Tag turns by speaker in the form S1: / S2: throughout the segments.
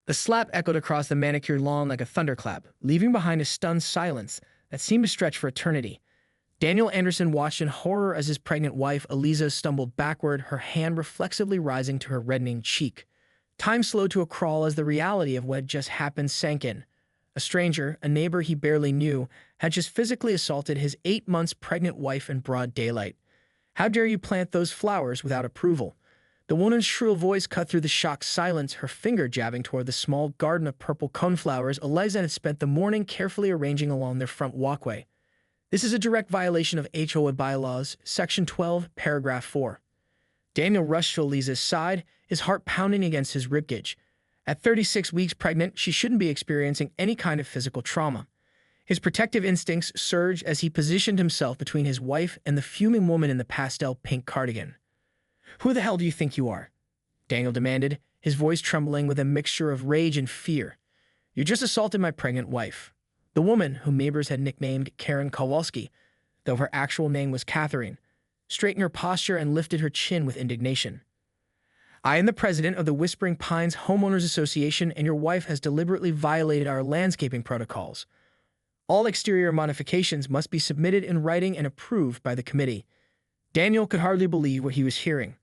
S1: The slap echoed across the manicured lawn like a thunderclap, leaving behind a stunned silence that seemed to stretch for eternity. Daniel Anderson watched in horror as his pregnant wife, Eliza, stumbled backward, her hand reflexively rising to her reddening cheek. Time slowed to a crawl as the reality of what had just happened sank in. A stranger, a neighbor he barely knew, had just physically assaulted his 8 months pregnant wife in broad daylight. "How dare you plant those flowers without approval?" The woman's shrill voice cut through the shocked silence, her finger jabbing toward the small garden of purple coneflowers Eliza had spent the morning carefully arranging along their front walkway. "This is a direct violation of HOA bylaws, Section 12, Paragraph 4. Daniel rushed to Eliza's side, his heart pounding against his ribcage. At 36 weeks pregnant, she shouldn't be experiencing any kind of physical trauma. His protective instincts surged as he positioned himself between his wife and the fuming woman in the pastel pink cardigan. "Who the hell do you think you are?" Daniel demanded, his voice trembling with a mixture of rage and fear. "You just assaulted my pregnant wife." The woman, whom neighbors had nicknamed Karen Kowalski, though her actual name was Catherine, straightened her posture and lifted her chin with indignation. "I am the president of the Whispering Pines Homeowners Association, and your wife has deliberately violated our landscaping protocols. All exterior modifications must be submitted in writing and approved by the committee." Daniel could hardly believe what he was hearing.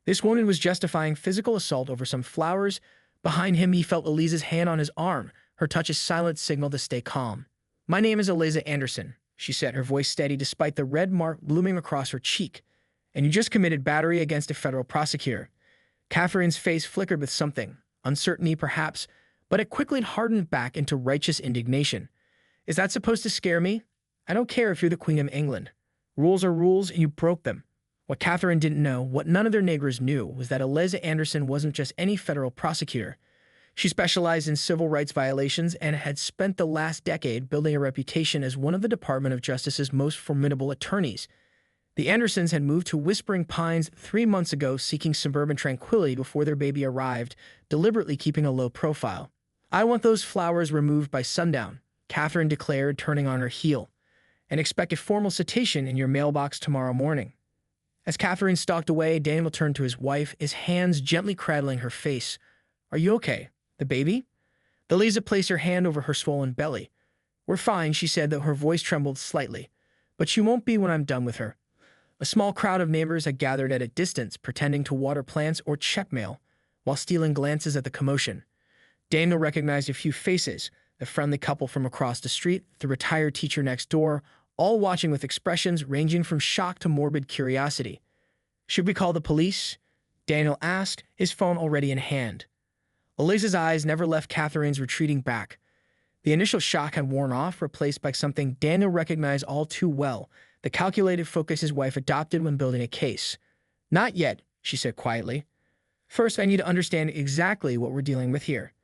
S1: This woman was justifying physical assault over some flowers. Behind him, he felt Eliza's hand on his arm, her touch a silent signal to stay calm. "My name is Eliza Anderson," she said, her voice steady despite the red mark blooming across her cheek. "And you just committed battery against a federal prosecutor." Catherine's face flickered with something, uncertainty perhaps, but it quickly hardened back into righteous indignation. "Is that supposed to scare me? I don't care if you're the Queen of England. Rules are rules, and you broke them." What Catherine didn't know, what none of their neighbors knew, was that Eliza Anderson wasn't just any federal prosecutor. She specialized in civil rights violations and had spent the last decade building a reputation as one of the Department of Justice's most formidable attorneys. The Andersons had moved to Whispering Pines 3 months ago, seeking suburban tranquility before their baby arrived, deliberately keeping a low profile. "I want those flowers removed by sundown," Catherine declared, turning on her heel, "and expect a formal citation in your mailbox tomorrow morning." As Catherine stalked away, Daniel turned to his wife, his hands gently cradling her face. "Are you okay? The baby?" Eliza placed her hand over her swollen belly. "We're fine," she said, though her voice trembled slightly. "But she won't be when I'm done with her." A small crowd of neighbors had gathered at a distance, pretending to water plants or check mail, while stealing glances at the commotion. Daniel recognized a few faces, the friendly couple from across the street, the retired teacher next door, all watching with expressions ranging from shock to morbid curiosity. "Should we call the police?" Daniel asked, his phone already in hand. Eliza's eyes never left Catherine's retreating back. The initial shock had worn off, replaced by something Daniel recognized all too well, the calculated focus his wife adopted when building a case. "Not yet," she said quietly. "First, I need to understand exactly what we're dealing with here."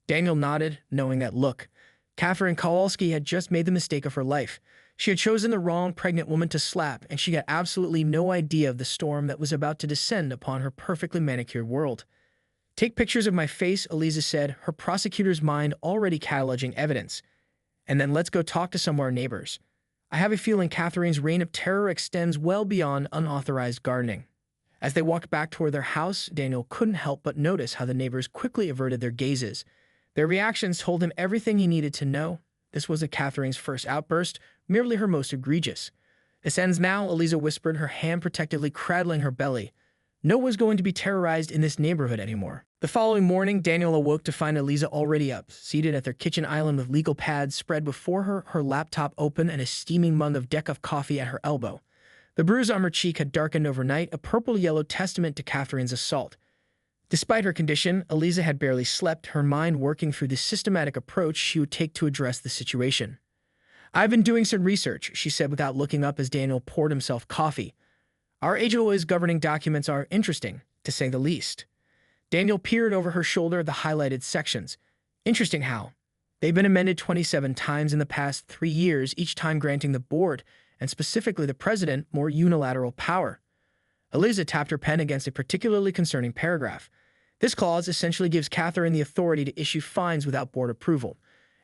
S1: Daniel nodded, knowing that look. Catherine Kowalski had just made the mistake of her life. She had chosen the wrong pregnant woman to slap, and she had absolutely no idea of the storm that was about to descend upon her perfectly manicured world. "Take pictures of my face," Eliza said, her prosecutor's mind already cataloging evidence. "And then let's go talk to some of our neighbors. I have a feeling Catherine's reign of terror extends well beyond unauthorized gardening." As they walked back toward their house, Daniel couldn't help but notice how the neighbors quickly averted their gazes. Their reactions told him everything he needed to know. This wasn't Catherine's first outburst, merely her most egregious. "This ends now," Eliza whispered, her hand protectively cradling her belly. "No one's going to be terrorized in this neighborhood anymore." The following morning, Daniel awoke to find Eliza already up, seated at their kitchen island with legal pads spread before her, her laptop open, and a steaming mug of decaf coffee at her elbow. The bruise on her cheek had darkened overnight, a purple-yellow testament to Catherine's assault. Despite her condition, Eliza had barely slept, her mind working through the systematic approach she would take to address the situation. "I've been doing some research," she said without looking up as Daniel poured himself coffee. "Our HOA's governing documents are interesting, to say the least." Daniel peered over her shoulder at the highlighted sections. "Interesting how? They've been amended 27 times in the past 3 years, each time granting the board, and specifically the president, more unilateral power." Eliza tapped her pen against a particularly concerning paragraph. "This clause essentially gives Catherine the authority to issue fines without board approval.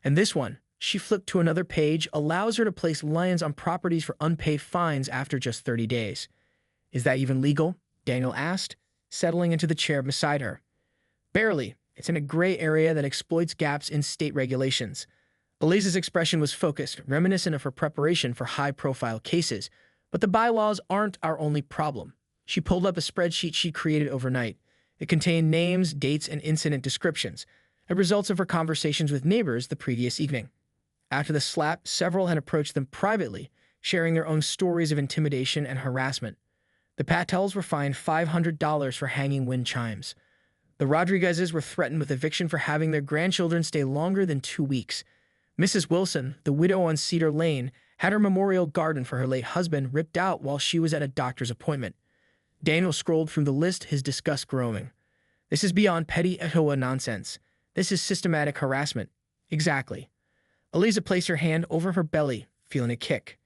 S1: And this one," she flipped to another page, "allows her to place liens on properties for unpaid fines after just 30 days. "Is that even legal?" Daniel asked, settling into the chair beside her. "Barely. It's in a gray area that exploits gaps in state regulations. Eliza's expression was focused, reminiscent of her preparation for high-profile cases. But the bylaws aren't our only problem. She pulled up a spreadsheet she created overnight. It contained names, dates, and incident descriptions, and results of her conversations with neighbors the previous evening. After the slap, several had approached them privately, sharing their own stories of intimidation and harassment. The Patels were fined $500 for hanging wind chimes. The Rodriguezes were threatened with eviction for having their grandchildren stay longer than 2 weeks. Mrs. Wilson, the widow on Cedar Lane, had her memorial garden for her late husband ripped out while she was at a doctor's appointment. Daniel scrolled through the list, his disgust growing. This is beyond petty HOA nonsense. This is systematic harassment. Exactly. Eliza placed her hand over her belly, feeling a kick.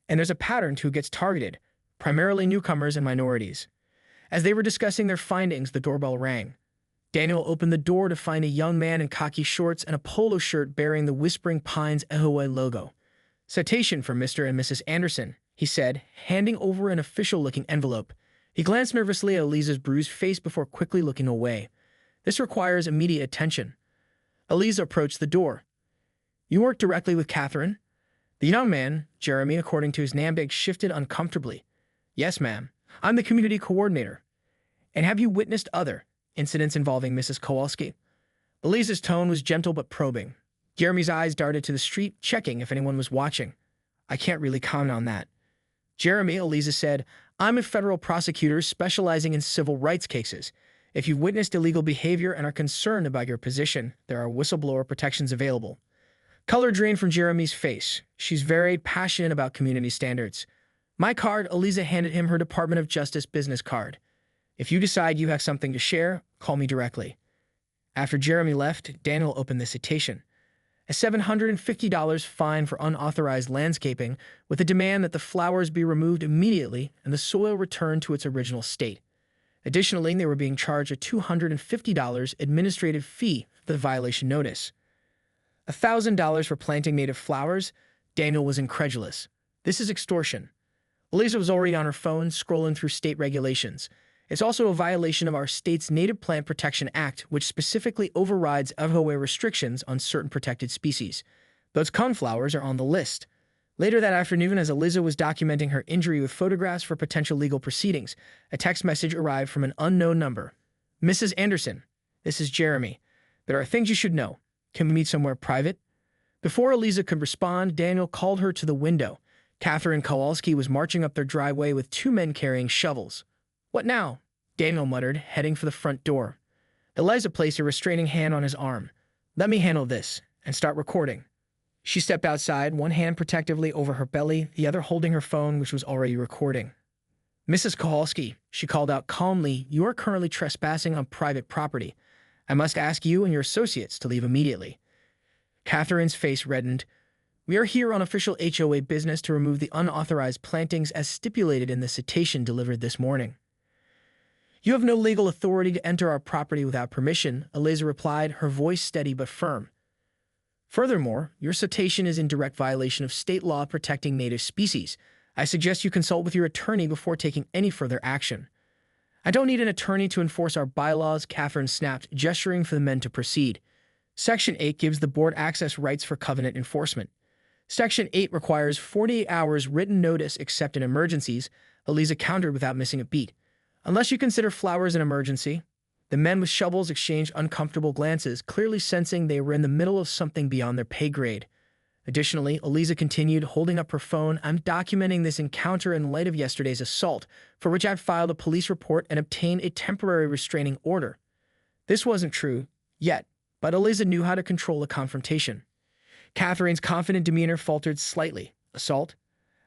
S1: And there's a pattern to who gets targeted, primarily newcomers and minorities. As they were discussing their findings, the doorbell rang. Daniel opened the door to find a young man in khaki shorts and a polo shirt bearing the Whispering Pines HOA logo. "Citation for Mr. and Mrs. Anderson," he said, handing over an official-looking envelope. He glanced nervously at Eliza's bruised face before quickly looking away. "This requires immediate attention." Eliza approached the door. "You work directly with Catherine?" The young man, Jeremy, according to his name tag, shifted uncomfortably. "Yes, ma'am. I'm the community coordinator." "And have you witnessed other incidents involving Mrs. Kowalski?" Eliza's tone was gentle but probing. Jeremy's eyes darted to the street, checking if anyone was watching. "I can't really comment on that." "Jeremy," Eliza said, "I'm a federal prosecutor specializing in civil rights cases. If you've witnessed illegal behavior and are concerned about your position, there are whistleblower protections available." Color drained from Jeremy's face. She's very passionate about community standards. "My card," Eliza handed him her Department of Justice business card. "If you decide you have something to share, call me directly." After Jeremy left, Daniel opened the citation. A $750 fine for unauthorized landscaping, with a demand that the flowers be removed immediately and the soil returned to its original state. Additionally, they were being charged a $250 administrative fee for the violation notice. $1,000 for planting native flowers? Daniel was incredulous. This is extortion. Eliza was already on her phone, scrolling through state regulations. It's also a violation of our state's Native Plant Protection Act, which specifically overrides HOA restrictions on certain protected species. Those coneflowers are on the list. Later that afternoon, as Eliza was documenting her injury with photographs for potential legal proceedings, a text message arrived from an unknown number. "Mrs. Anderson, this is Jeremy. There are things you should know. Can we meet somewhere private?" Before Eliza could respond, Daniel called her to the window. Catherine Kowalski was marching up their driveway with 2 men carrying shovels. "What now?" Daniel muttered, heading for the front door. Eliza placed a restraining hand on his arm. "Let me handle this, and start recording." She stepped outside, one hand protectively over her belly, the other holding her phone, which was already recording. "Mrs. Kowalski," she called out calmly, "you are currently trespassing on private property. I must ask you and your associates to leave immediately." Catherine's face reddened. "We are here on official HOA business to remove the unauthorized plantings as stipulated in the citation delivered this morning." "You have no legal authority to enter our property without permission," Eliza replied, her voice steady but firm. "Furthermore, your citation is in direct violation of state law protecting native species. I suggest you consult with your attorney before taking any further action." "I don't need an attorney to enforce our bylaws," Catherine snapped, gesturing for the men to proceed. Section 8 gives the board access rights for covenant enforcement. Section 8 requires 48 hours written notice except in emergencies, Eliza countered without missing a beat. "Unless you consider flowers an emergency." The men with shovels exchanged uncomfortable glances, clearly sensing they were in the middle of something beyond their pay grade. Additionally, Eliza continued, holding up her phone, "I'm documenting this encounter in light of yesterday's assault, for which I've filed a police report and obtained a temporary restraining order." This wasn't true, yet, but Eliza knew how to control a confrontation. Catherine's confident demeanor faltered slightly. "Assault?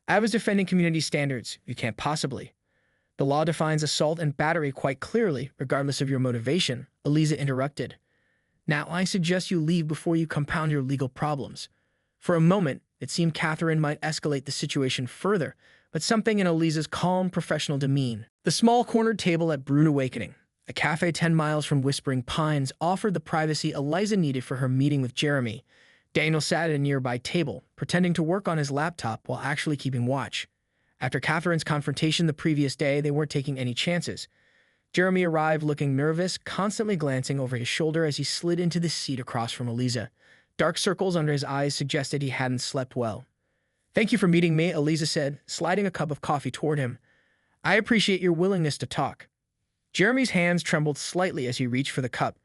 S1: I was defending community standards. You can't possibly." "The law defines assault and battery quite clearly, regardless of your motivation," Eliza interrupted. "Now I suggest you leave before you compound your legal problems." For a moment, it seemed Catherine might escalate the situation further, but something in Eliza's calm, professional demeanor. The small cornered table at Brune Awakening, a cafe 10 miles from Whispering Pines, offered the privacy Eliza needed for her meeting with Jeremy. Daniel sat at a nearby table, pretending to work on his laptop while actually keeping watch. After Catherine's confrontation the previous day, they weren't taking any chances. Jeremy arrived looking nervous, constantly glancing over his shoulder as he slid into the seat across from Eliza. Dark circles under his eyes suggested he hadn't slept well. "Thank you for meeting me," Eliza said, sliding a cup of coffee toward him. "I appreciate your willingness to talk." Jeremy's hands trembled slightly as he reached for the cup.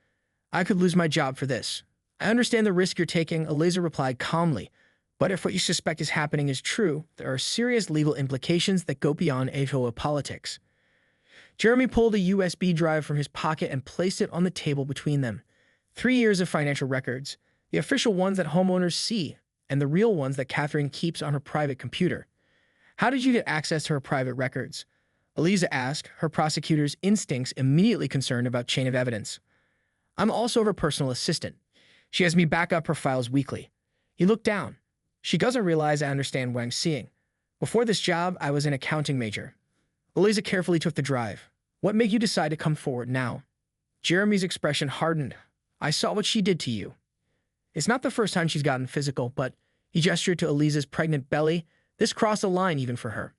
S1: "I could lose my job for this." "I understand the risk you're taking," Eliza replied calmly. "But if what you suspect is happening is true, there are serious legal implications that go beyond HOA politics." Jeremy pulled a USB drive from his pocket and placed it on the table between them. 3 years of financial records, the official ones that homeowners see, and the real ones that Catherine keeps on her private computer. "How did you get access to her private records?" Eliza asked, her prosecutor's instincts immediately concerned about chain of evidence. "I'm also her personal assistant. She has me back up her files weekly." He looked down. "She doesn't realize I understand what I'm seeing. Before this job, I was an accounting major." Eliza carefully took the drive. "What made you decide to come forward now?" Jeremy's expression hardened. "I saw what she did to you." "It's not the first time she's gotten physical, but," he gestured to Eliza's pregnant belly, "this crossed a line even for her."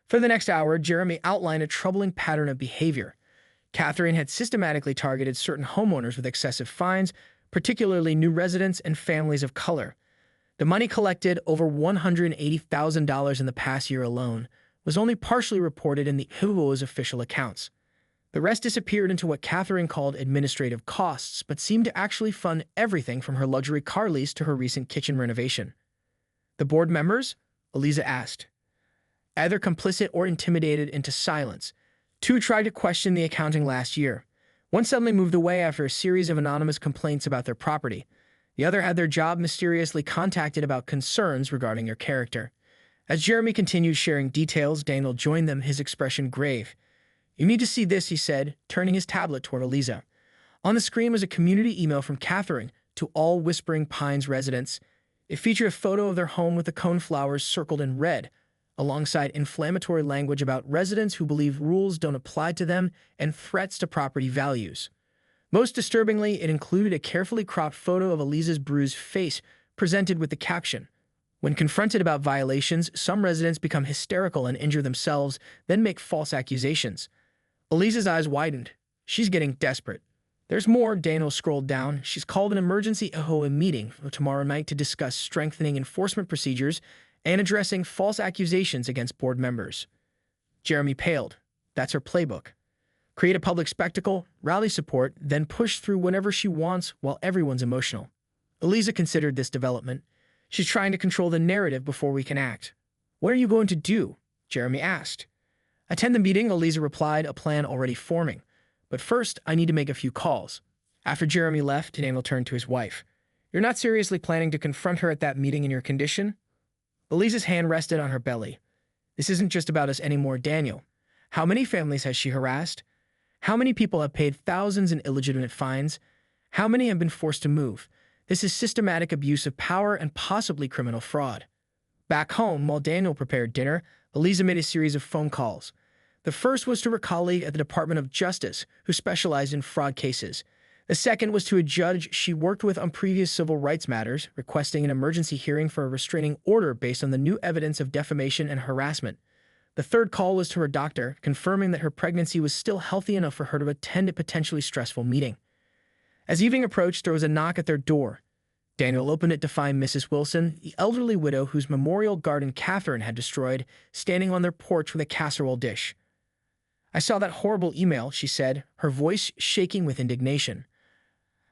S1: For the next hour, Jeremy outlined a troubling pattern of behavior. Catherine had systematically targeted certain homeowners with excessive fines, particularly new residents and families of color. The money collected, over $180,000 in the past year alone, was only partially reported in the HOA's official accounts. The rest disappeared into what Catherine called administrative costs, but seemed to actually fund everything from her luxury car lease to her recent kitchen renovation. "The board members?" Eliza asked. Either complicit or intimidated into silence. 2 tried to question the accounting last year. One suddenly moved away after a series of anonymous complaints about their property. The other had their job mysteriously contacted about concerns regarding your character. As Jeremy continued sharing details, Daniel joined them, his expression grave. "You need to see this," he said, turning his tablet toward Eliza. On the screen was a community email from Catherine to all Whispering Pines residents. It featured a photo of their home with the coneflowers circled in red, alongside inflammatory language about residents who believe rules don't apply to them and threats to property values. Most disturbingly, it included a carefully cropped photo of Eliza's bruised face, presented with the caption, "When confronted about violations, some residents become hysterical and injure themselves, then make false accusations." Eliza's eyes widened. "She's getting desperate." "There's more," Daniel scrolled down. "She's called an emergency HOA meeting tomorrow night to discuss strengthening enforcement procedures and addressing false accusations against board members." Jeremy paled. That's her playbook. Create a public spectacle, rally support, then push through whenever she wants while everyone's emotional. Eliza considered this development. "She's trying to control the narrative before we can act." "What are you going to do?" Jeremy asked. "Attend the meeting," Eliza replied, a plan already forming. "But first, I need to make a few calls." After Jeremy left, Daniel turned to his wife. "You're not seriously planning to confront her at that meeting in your condition?" Eliza's hand rested on her belly. "This isn't just about us anymore, Daniel. How many families has she harassed? How many people have paid thousands in illegitimate fines? How many have been forced to move? This is systematic abuse of power and possibly criminal fraud." Back home, while Daniel prepared dinner, Eliza made a series of phone calls. The first was to her colleague at the Department of Justice, who specialized in fraud cases. The second was to a judge she worked with on previous civil rights matters, requesting an emergency hearing for a restraining order based on the new evidence of defamation and harassment. The third call was to her doctor, confirming that her pregnancy was still healthy enough for her to attend a potentially stressful meeting. As evening approached, there was a knock at their door. Daniel opened it to find Mrs. Wilson, the elderly widow whose memorial garden Catherine had destroyed, standing on their porch with a casserole dish. "I saw that horrible email," she said, her voice shaking with indignation.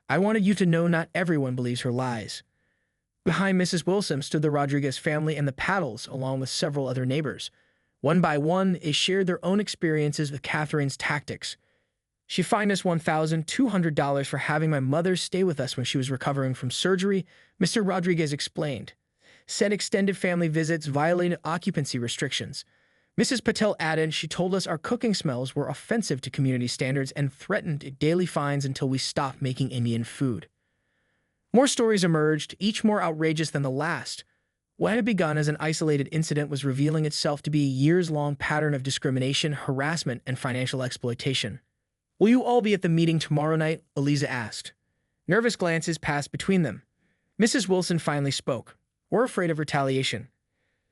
S1: "I wanted you to know not everyone believes her lies." Behind Mrs. Wilson stood the Rodriguez family and the Paddles, along with several other neighbors. One by one, they shared their own experiences with Catherine's tactics. "She fined us $1,200 for having my mother stay with us when she was recovering from surgery," Mr. Rodriguez explained. "Said extended family visits violated occupancy restrictions." Mrs. Patel added, "She told us our cooking smells were offensive to community standards and threatened daily fines until we stopped making Indian food." More stories emerged, each more outrageous than the last. What had begun as an isolated incident was revealing itself to be a years-long pattern of discrimination, harassment, and financial exploitation. "Will you all be at the meeting tomorrow night?" Eliza asked. Nervous glances passed between them. Mrs. Wilson finally spoke. "We're afraid of retaliation.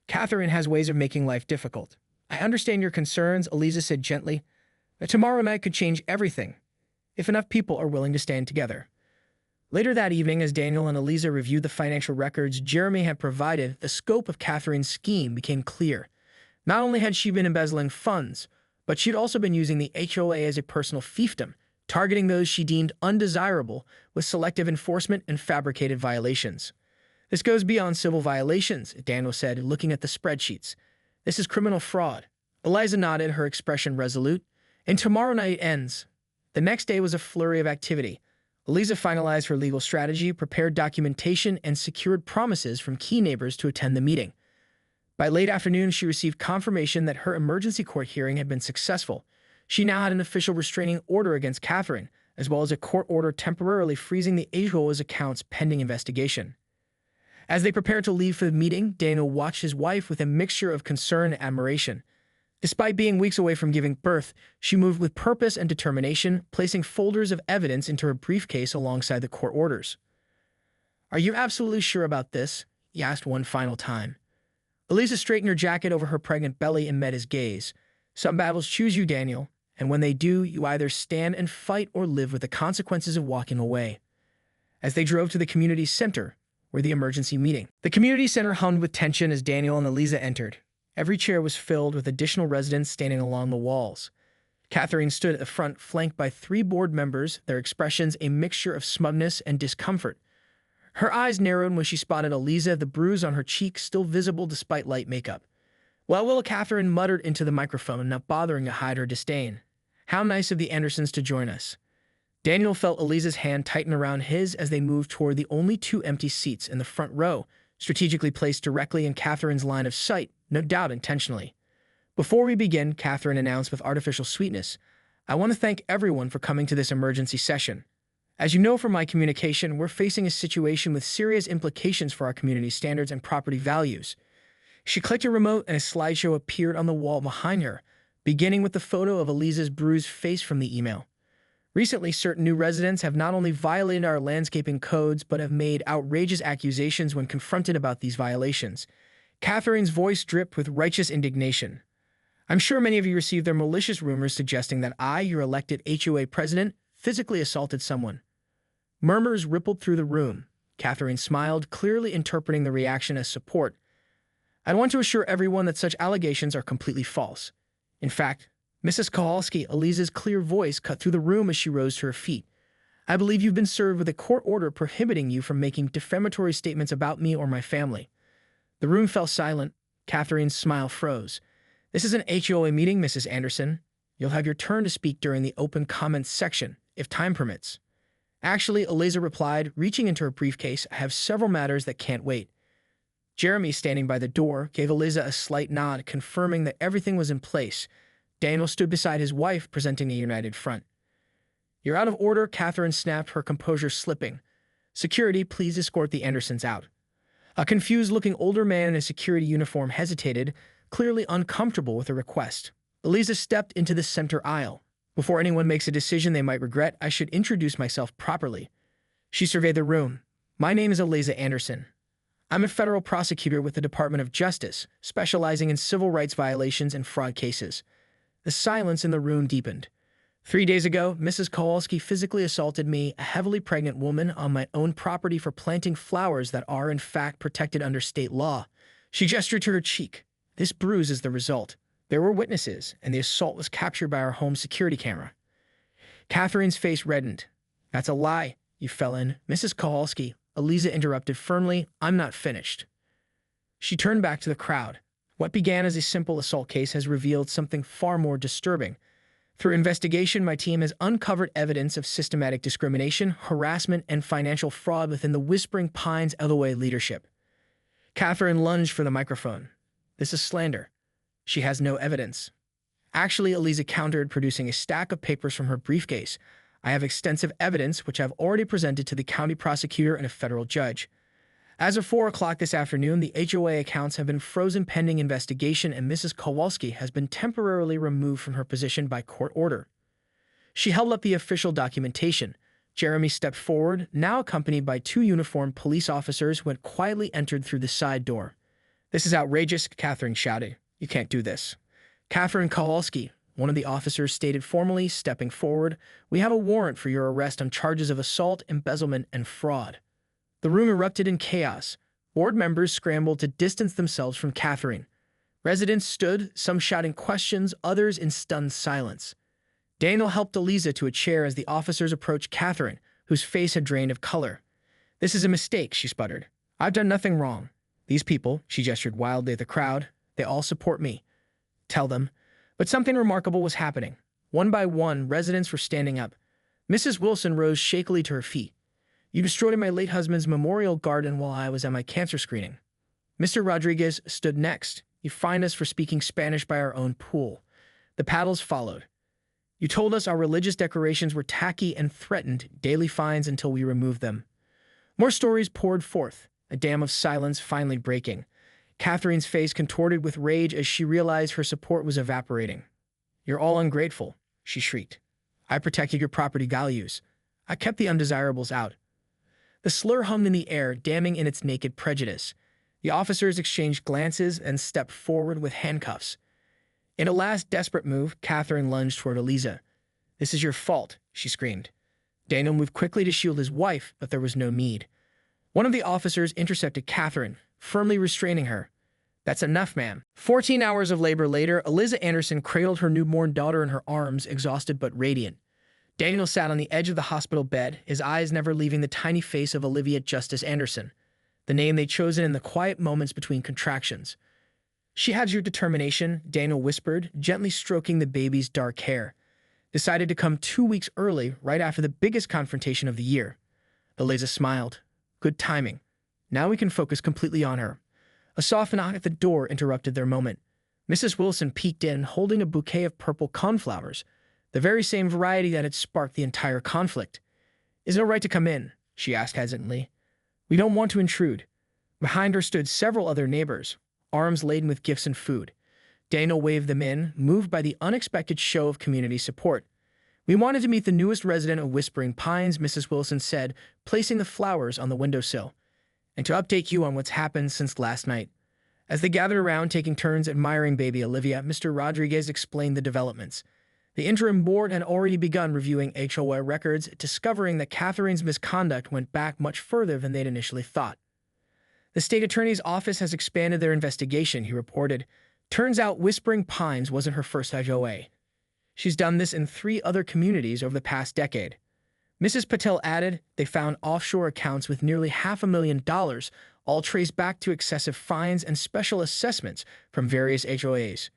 S1: Catherine has ways of making life difficult." "I understand your concerns," Eliza said gently. Tomorrow night could change everything, if enough people are willing to stand together. Later that evening, as Daniel and Eliza reviewed the financial records Jeremy had provided, the scope of Catherine's scheme became clear. Not only had she been embezzling funds, but she'd also been using the HOA as a personal fiefdom, targeting those she deemed undesirable with selective enforcement and fabricated violations. This goes beyond civil violations, Daniel said, looking at the spreadsheets. This is criminal fraud. Eliza nodded, her expression resolute. And tomorrow night ends. The next day was a flurry of activity. Eliza finalized her legal strategy, prepared documentation, and secured promises from key neighbors to attend the meeting. By late afternoon, she received confirmation that her emergency court hearing had been successful. She now had an official restraining order against Catherine, as well as a court order temporarily freezing the HOA's accounts pending investigation. As they prepared to leave for the meeting, Daniel watched his wife with a mixture of concern and admiration. Despite being weeks away from giving birth, she moved with purpose and determination, placing folders of evidence into her briefcase alongside the court orders. "Are you absolutely sure about this?" he asked one final time. Eliza straightened her jacket over her pregnant belly and met his gaze. "Some battles choose you, Daniel, and when they do, you either stand and fight or live with the consequences of walking away." As they drove to the community center, where the emergency meeting. The community center hummed with tension as Daniel and Eliza entered. Every chair was filled with additional residents standing along the walls. Catherine stood at the front, flanked by 3 board members, their expressions a mixture of smugness and discomfort. Her eyes narrowed when she spotted Eliza, the bruise on her cheek still visible despite light makeup. "Well, Catherine muttered into the microphone, not bothering to hide her disdain. "How nice of the Andersons to join us." Daniel felt Eliza's hand tighten around his as they moved toward the only 2 empty seats in the front row, strategically placed directly in Catherine's line of sight, no doubt intentionally. "Before we begin," Catherine announced with artificial sweetness, "I want to thank everyone for coming to this emergency session. As you know from my communication, we're facing a situation with serious implications for our community standards and property values." She clicked a remote and a slideshow appeared on the wall behind her, beginning with the photo of Eliza's bruised face from the email. "Recently, certain new residents have not only violated our landscaping codes, but have made outrageous accusations when confronted about these violations." Catherine's voice dripped with righteous indignation. "I'm sure many of you received their malicious rumors suggesting that I, your elected HOA president, physically assaulted someone." Murmurs rippled through the room. Catherine smiled, clearly interpreting the reaction as support. "I want to assure everyone that such allegations are completely false. In fact, Mrs. Kowalski," Eliza's clear voice cut through the room as she rose to her feet. "I believe you've been served with a court order prohibiting you from making defamatory statements about me or my family." The room fell silent. Catherine's smile froze. "This is an HOA meeting, Mrs. Anderson. You'll have your turn to speak during the open comments section, if time permits." "Actually," Eliza replied, reaching into her briefcase, "I have several matters that can't wait." Jeremy, standing by the door, gave Eliza a slight nod, confirming that everything was in place. Daniel stood beside his wife, presenting a united front. "You're out of order," Catherine snapped, her composure slipping. "Security, please escort the Andersons out." A confused-looking older man in a security uniform hesitated, clearly uncomfortable with the request. Eliza stepped into the center aisle. "Before anyone makes a decision they might regret, I should introduce myself properly." She surveyed the room. "My name is Eliza Anderson. I'm a federal prosecutor with the Department of Justice, specializing in civil rights violations and fraud cases." The silence in the room deepened. 3 days ago, Mrs. Kowalski physically assaulted me, a heavily pregnant woman, on my own property for planting flowers that are, in fact, protected under state law." She gestured to her cheek. "This bruise is the result. There were witnesses, and the assault was captured by our home security camera." Catherine's face reddened. "That's a lie, you felon." "Mrs. Kowalski," Eliza interrupted firmly, "I'm not finished." She turned back to the crowd. "What began as a simple assault case has revealed something far more disturbing. Through investigation, my team has uncovered evidence of systematic discrimination, harassment, and financial fraud within the Whispering Pines LOA leadership." Catherine lunged for the microphone. "This is slander. She has no evidence." "Actually," Eliza countered, producing a stack of papers from her briefcase, "I have extensive evidence which I've already presented to the county prosecutor and a federal judge." As of 4 o'clock this afternoon, the HOA accounts have been frozen pending investigation, and Mrs. Kowalski has been temporarily removed from her position by court order. She held up the official documentation. Jeremy stepped forward, now accompanied by 2 uniformed police officers who had quietly entered through the side door. "This is outrageous," Catherine shouted. "You can't do this." Catherine Kowalski, one of the officers stated formally, stepping forward. "We have a warrant for your arrest on charges of assault, embezzlement, and fraud." The room erupted in chaos. Board members scrambled to distance themselves from Catherine. Residents stood, some shouting questions, others in stunned silence. Daniel helped Eliza to a chair as the officers approached Catherine, whose face had drained of color. "This is a mistake," she sputtered. "I've done nothing wrong. These people," she gestured wildly at the crowd, "they all support me. Tell them." But something remarkable was happening. One by one, residents were standing up. Mrs. Wilson rose shakily to her feet. "You destroyed my late husband's memorial garden while I was at my cancer screening." Mr. Rodriguez stood next. "You fined us for speaking Spanish by our own pool." The paddles followed. "You told us our religious decorations were tacky and threatened daily fines until we removed them." More stories poured forth, a dam of silence finally breaking. Catherine's face contorted with rage as she realized her support was evaporating. "You're all ungrateful," she shrieked. "I protected your property values. I kept the undesirables out." The slur hummed in the air, damning in its naked prejudice. The officers exchanged glances and stepped forward with handcuffs. In a last desperate move, Catherine lunged toward Eliza. "This is your fault," she screamed. Daniel moved quickly to shield his wife, but there was no need. One of the officers intercepted Catherine, firmly restraining her. "That's enough, ma'am." 14 hours of labor later, Eliza Anderson cradled her newborn daughter in her arms, exhausted but radiant. Daniel sat on the edge of the hospital bed, his eyes never leaving the tiny face of Olivia Justice Anderson, the name they'd chosen in the quiet moments between contractions. "She has your determination," Daniel whispered, gently stroking the baby's dark hair. "Decided to come 2 weeks early, right after the biggest confrontation of the year." Eliza smiled. "Good timing. Now we can focus completely on her." A soft knock at the door interrupted their moment. Mrs. Wilson peeked in, holding a bouquet of purple coneflowers, the very same variety that had sparked the entire conflict. "Is it all right to come in?" she asked hesitantly. "We don't want to intrude." Behind her stood several other neighbors, arms laden with gifts and food. Daniel waved them in, moved by the unexpected show of community support. "We wanted to meet the newest resident of Whispering Pines," Mrs. Wilson said, placing the flowers on the windowsill, "and to update you on what's happened since last night." As they gathered around, taking turns admiring baby Olivia, Mr. Rodriguez explained the developments. The interim board had already begun reviewing HOA records, discovering that Catherine's misconduct went back much further than they'd initially thought. "The state attorney's office has expanded their investigation," he reported. "Turns out Whispering Pines wasn't her first HOA. She's done this in 3 other communities over the past decade." Mrs. Patel added they found offshore accounts with nearly $500,000, all traced back to excessive fines and special assessments from various HOAs.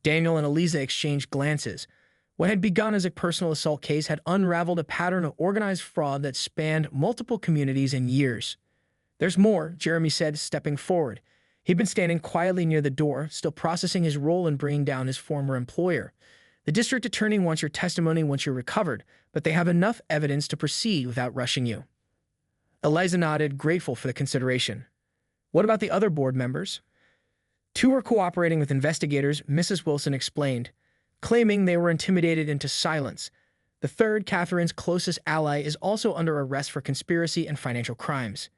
S1: Daniel and Eliza exchanged glances. What had begun as a personal assault case had unraveled a pattern of organized fraud that spanned multiple communities and years. "There's more," Jeremy said, stepping forward. He'd been standing quietly near the door, still processing his role in bringing down his former employer. "The district attorney wants your testimony once you're recovered, but they have enough evidence to proceed without rushing you." Eliza nodded, grateful for the consideration. "What about the other board members?" 2 were cooperating with investigators, Mrs. Wilson explained, claiming they were intimidated into silence. The third, Catherine's closest ally, is also under arrest for conspiracy and financial crimes.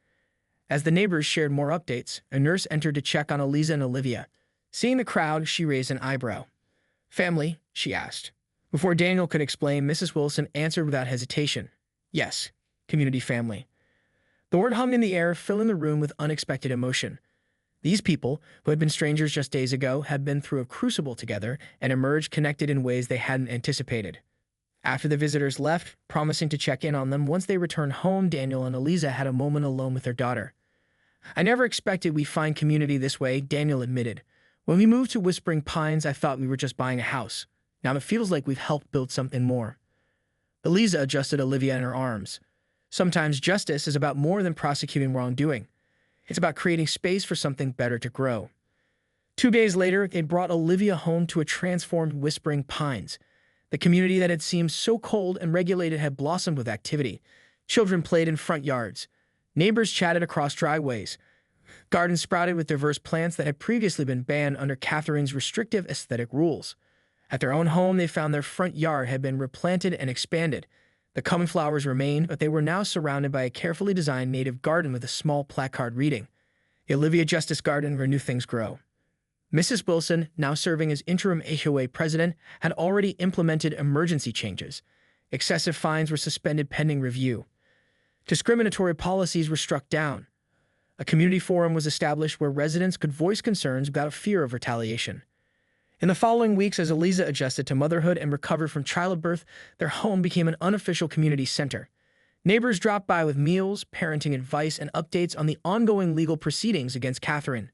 S1: As the neighbors shared more updates, a nurse entered to check on Eliza and Olivia. Seeing the crowd, she raised an eyebrow. "Family?" she asked. Before Daniel could explain, Mrs. Wilson answered without hesitation. "Yes, community family." The word hummed in the air, filling the room with unexpected emotion. These people, who had been strangers just days ago, had been through a crucible together and emerged connected in ways they hadn't anticipated. After the visitors left, promising to check in on them once they returned home, Daniel and Eliza had a moment alone with their daughter. "I never expected we'd find community this way," Daniel admitted. "When we moved to Whispering Pines, I thought we were just buying a house. Now it feels like we've helped build something more." Eliza adjusted Olivia in her arms. "Sometimes justice is about more than prosecuting wrongdoing. It's about creating space for something better to grow." 2 days later, they'd brought Olivia home to a transformed Whispering Pines. The community that had seemed so cold and regulated had blossomed with activity. Children played in front yards. Neighbors chatted across driveways. Gardens sprouted with diverse plants that had previously been banned under Catherine's restrictive aesthetic rules. At their own home, they found their front yard had been replanted and expanded. The common flowers remained, but they were now surrounded by a carefully designed native garden with a small placard reading, "The Olivia Justice Garden, where new things grow." Mrs. Wilson, now serving as interim HOA president, had already implemented emergency changes. Excessive fines were suspended pending review. Discriminatory policies were struck down. A community forum was established where residents could voice concerns without fear of retaliation. In the following weeks, as Eliza adjusted to motherhood and recovered from childbirth, their home became an unofficial community center. Neighbors dropped by with meals, parenting advice, and updates on the ongoing legal proceedings against Catherine.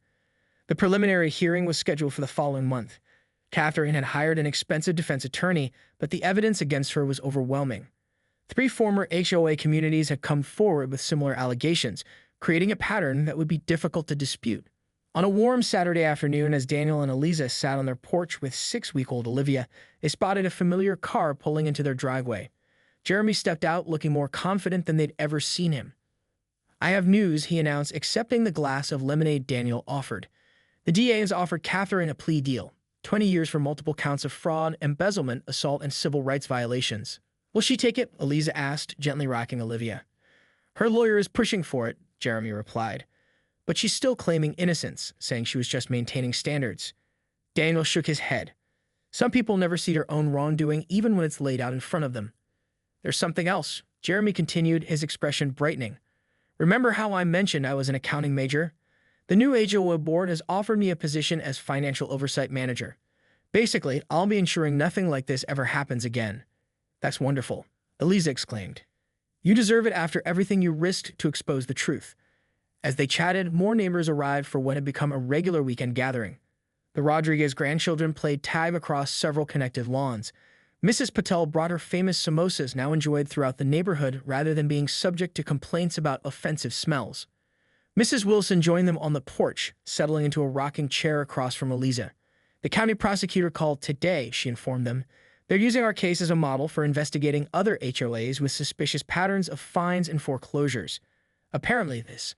S1: The preliminary hearing was scheduled for the following month. Catherine had hired an expensive defense attorney, but the evidence against her was overwhelming. 3 former HOA communities had come forward with similar allegations, creating a pattern that would be difficult to dispute. On a warm Saturday afternoon, as Daniel and Eliza sat on their porch with 6-week-old Olivia, they spotted a familiar car pulling into their driveway. Jeremy stepped out, looking more confident than they'd ever seen him. "I have news," he announced, accepting the glass of lemonade Daniel offered. The DA has offered Catherine a plea deal, 20 years for multiple counts of fraud, embezzlement, assault, and civil rights violations. "Will she take it?" Eliza asked, gently rocking Olivia. "Her lawyer is pushing for it," Jeremy replied. "But she's still claiming innocence, saying she was just maintaining standards." Daniel shook his head. "Some people never see their own wrongdoing, even when it's laid out in front of them." "There's something else," Jeremy continued, his expression brightening. "Remember how I mentioned I was an accounting major? The new HOA board has offered me a position as financial oversight manager. Basically, I'll be ensuring nothing like this ever happens again." "That's wonderful," Eliza exclaimed. "You deserve it after everything you risked to expose the truth." As they chatted, more neighbors arrived for what had become a regular weekend gathering. The Rodriguez grandchildren played tag across several connected lawns. Mrs. Patel brought her famous samosas, now enjoyed throughout the neighborhood rather than being subject to complaints about offensive smells. Mrs. Wilson joined them on the porch, settling into a rocking chair across from Eliza. "The county prosecutor called today," she informed them. "They're using our case as a model for investigating other HOAs with suspicious patterns of fines and foreclosures. Apparently, this